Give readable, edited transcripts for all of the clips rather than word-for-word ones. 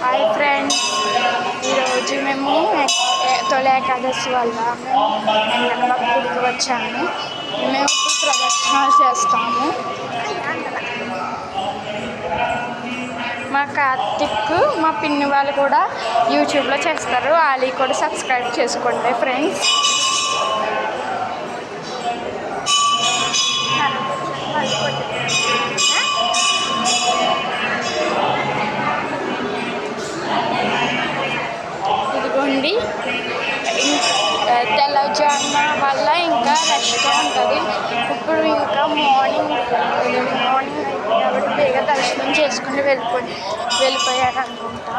Hi friends, ఈరోజు మేము తొలి ఏకాదశి వల్ల మేము ఎంగనమ్మ గుడికి వచ్చాము. మేము ఇప్పుడు ప్రదక్షిణాలు చేస్తాము. మా కార్తిక్, మా పిన్ని వాళ్ళు కూడా యూట్యూబ్లో చేస్తారు. వాళ్ళు కూడా సబ్స్క్రైబ్ చేసుకోండి ఫ్రెండ్స్. ఇదిగోండి, తెల్లజామున వల్ల ఇంకా రష్గా ఉంటుంది. ఇప్పుడు ఇంకా మార్నింగ్ అయింది కాబట్టి బేగా దర్శనం చేసుకుని వెళ్ళిపోయారు అనుకుంటా.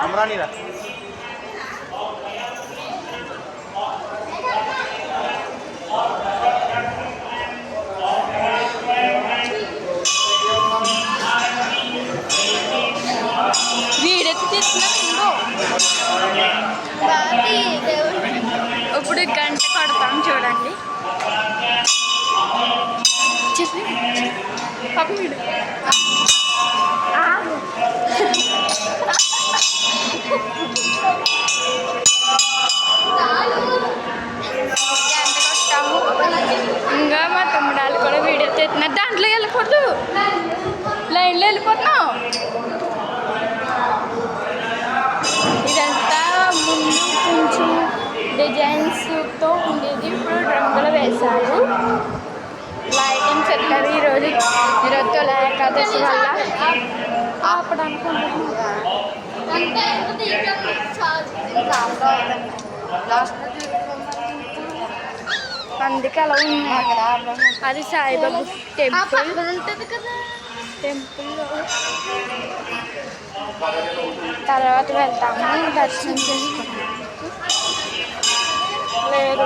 వీడెత్తి తీస్తున్నాను. ఇప్పుడు గంట కొడతాం చూడండి. చెప్పి పాప వీడు గంట కొట్టాము. ఇంకా మా తమ్ముడాలు కూడా వీడియో తీస్తున్నారు. దాంట్లో వెళ్ళకూడదు, లైన్లో వెళ్ళిపోతున్నాం. ఇదంతా ముందు కొంచెం డిజైన్స్తో ఉండేది, ఇప్పుడు రంగులు వేశారు. లైటింగ్స్ పెట్టారు. ఈరోజు తొలి ఏకాదశి వల్ల ఆపడానికి అందుకే అలా ఉంది. అది సాయిబాబా టెంపుల్ ఉంటుంది కదా. టెంపుల్లో తర్వాత వెళ్తాము, దర్శనం చేసుకుంటాము. లేదు,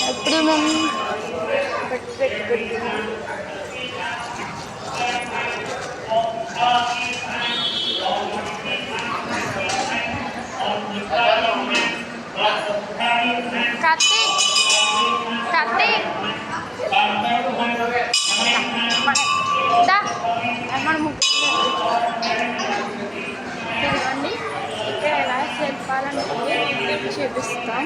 ఎప్పుడు మేము పెట్టుకుంటున్నాం. కార్తీక్ కార్తీక్ మనం ఇదిగోండి, ఇక్కడ ఎలా శిల్పాలను చూపిస్తాం.